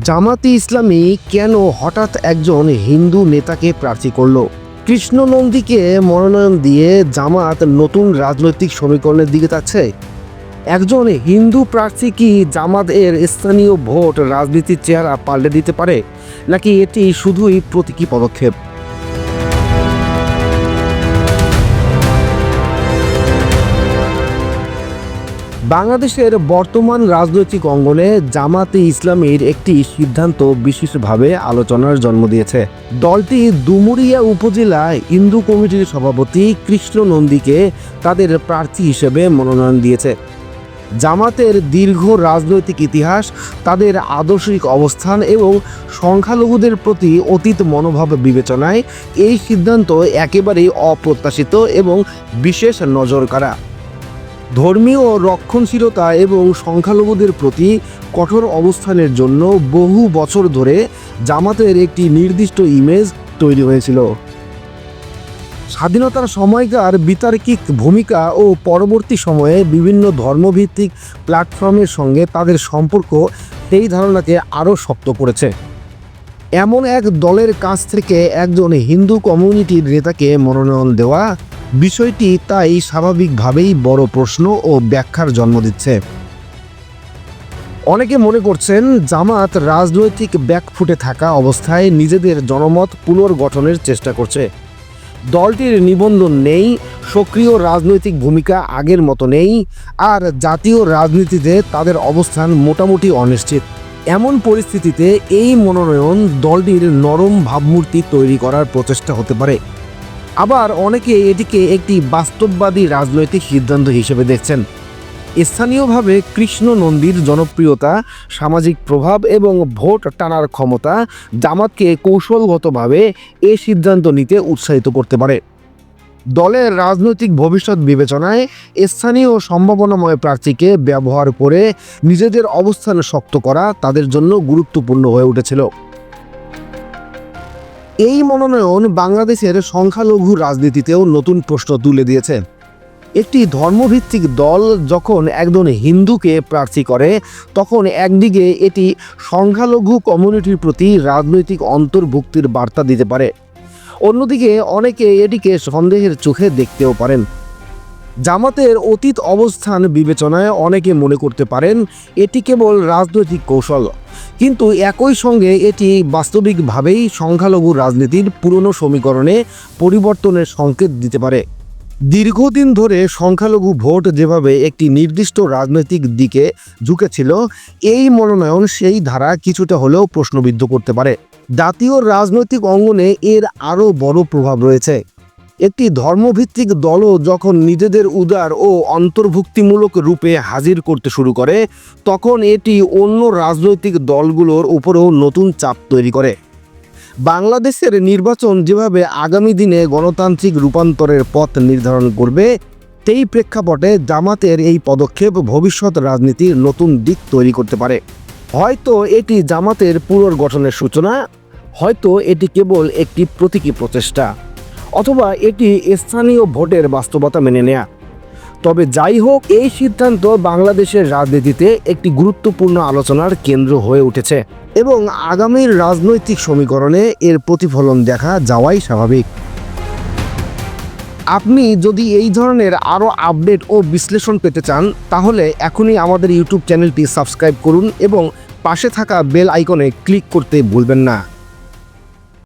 জামাতে ইসলামী কেন হঠাৎ একজন হিন্দু নেতাকে প্রার্থী করল? কৃষ্ণ নন্দীকে মনোনয়ন দিয়ে জামাত নতুন রাজনৈতিক সমীকরণের দিকে যাচ্ছে। একজন হিন্দু প্রার্থী কি জামাত এর স্থানীয় ভোট রাজনীতির চেহারা পাল্টে দিতে পারে, নাকি এটি শুধুই প্রতীকী পদক্ষেপ? বাংলাদেশের বর্তমান রাজনৈতিক অঙ্গনে জামাতে ইসলামীর একটি সিদ্ধান্ত বিশেষভাবে আলোচনার জন্ম দিয়েছে। দলটি ডুমুরিয়া উপজেলা হিন্দু কমিটির সভাপতি কৃষ্ণ নন্দীকে তাদের প্রার্থী হিসেবে মনোনয়ন দিয়েছে। জামাতের দীর্ঘ রাজনৈতিক ইতিহাস, তাদের আদর্শিক অবস্থান এবং সংখ্যালঘুদের প্রতি অতীত মনোভাব বিবেচনায় এই সিদ্ধান্ত একেবারেই অপ্রত্যাশিত এবং বিশেষ নজরকাড়া। ধর্মীয় রক্ষণশীলতা এবং সংখ্যালঘুদের প্রতি কঠোর অবস্থানের জন্য বহু বছর ধরে জামাতের একটি নির্দিষ্ট ইমেজ তৈরি হয়েছিল। স্বাধীনতার সময়কার বিতার্কিক ভূমিকা ও পরবর্তী সময়ে বিভিন্ন ধর্মভিত্তিক প্ল্যাটফর্মের সঙ্গে তাদের সম্পর্ক সেই ধারণাকে আরও শক্ত করেছে। এমন এক দলের কাছ থেকে একজন হিন্দু কমিউনিটির নেতাকে মনোনয়ন দেওয়া বিষয়টি তাই স্বাভাবিকভাবেই বড় প্রশ্ন ও ব্যাখ্যার জন্ম দিচ্ছে। অনেকে মনে করছেন জামাত রাজনৈতিক ব্যাকফুটে থাকা অবস্থায় নিজেদের জনমত পুনর্গঠনের চেষ্টা করছে। দলটির নিবন্ধন নেই, সক্রিয় রাজনৈতিক ভূমিকা আগের মতো নেই, আর জাতীয় রাজনীতিতে তাদের অবস্থান মোটামুটি অনিশ্চিত। এমন পরিস্থিতিতে এই মনোনয়ন দলটির নরম ভাবমূর্তি তৈরি করার প্রচেষ্টা হতে পারে। আবার অনেকে এটিকে একটি বাস্তববাদী রাজনৈতিক সিদ্ধান্ত হিসেবে দেখছেন। স্থানীয়ভাবে কৃষ্ণ নন্দীর জনপ্রিয়তা, সামাজিক প্রভাব এবং ভোট টানার ক্ষমতা জামাতকে কৌশলগতভাবে এ সিদ্ধান্ত নিতে উৎসাহিত করতে পারে। দলের রাজনৈতিক ভবিষ্যৎ বিবেচনায় স্থানীয় সম্ভাবনাময় প্রার্থীকে ব্যবহার করে নিজেদের অবস্থান শক্ত করা তাদের জন্য গুরুত্বপূর্ণ হয়ে উঠেছিল। এই মনোনয়ন বাংলাদেশের সংখ্যালঘু রাজনীতিতেও নতুন প্রশ্ন তুলে দিয়েছে। একটি ধর্মভিত্তিক দল যখন একজন হিন্দুকে প্রার্থী করে, তখন একদিকে এটি সংখ্যালঘু কমিউনিটির প্রতি রাজনৈতিক অন্তর্ভুক্তির বার্তা দিতে পারে, অন্যদিকে অনেকে এটিকে সন্দেহের চোখে দেখতেও পারেন। জামাতের অতীত অবস্থান বিবেচনায় অনেকে মনে করতে পারেন এটি কেবল রাজনৈতিক কৌশল, কিন্তু একই সঙ্গে এটি বাস্তবিকভাবেই সংখ্যালঘু রাজনীতির পুরনো সমীকরণে পরিবর্তনের সংকেত দিতে পারে। দীর্ঘদিন ধরে সংখ্যালঘু ভোট যেভাবে একটি নির্দিষ্ট রাজনৈতিক দিকে ঝুঁকেছিল, এই মনোনয়ন সেই ধারা কিছুটা হলেও প্রশ্নবিদ্ধ করতে পারে। জাতীয় রাজনৈতিক অঙ্গনে এর আরও বড় প্রভাব রয়েছে। একটি ধর্মভিত্তিক দলও যখন নিজেদের উদার ও অন্তর্ভুক্তিমূলক রূপে হাজির করতে শুরু করে, তখন এটি অন্য রাজনৈতিক দলগুলোর উপরেও নতুন চাপ তৈরি করে। বাংলাদেশের নির্বাচন যেভাবে আগামী দিনে গণতান্ত্রিক রূপান্তরের পথ নির্ধারণ করবে, সেই প্রেক্ষাপটে জামাতের এই পদক্ষেপ ভবিষ্যৎ রাজনীতির নতুন দিক তৈরি করতে পারে। হয়তো এটি জামাতের পুনর্গঠনের সূচনা, হয়তো এটি কেবল একটি প্রতীকী প্রচেষ্টা, অথবা এটি স্থানীয় ভোটের বাস্তবতা মেনে নেয়া। তবে যাই হোক, এই সিদ্ধান্ত বাংলাদেশের রাজনীতিতে একটি গুরুত্বপূর্ণ আলোচনার কেন্দ্র হয়ে উঠেছে এবং আগামীর রাজনৈতিক সমীকরণে এর প্রতিফলন দেখা যাওয়াই স্বাভাবিক। আপনি যদি এই ধরনের আরও আপডেট ও বিশ্লেষণ পেতে চান, তাহলে এখনই আমাদের ইউটিউব চ্যানেলটি সাবস্ক্রাইব করুন এবং পাশে থাকা বেল আইকনে ক্লিক করতে ভুলবেন না।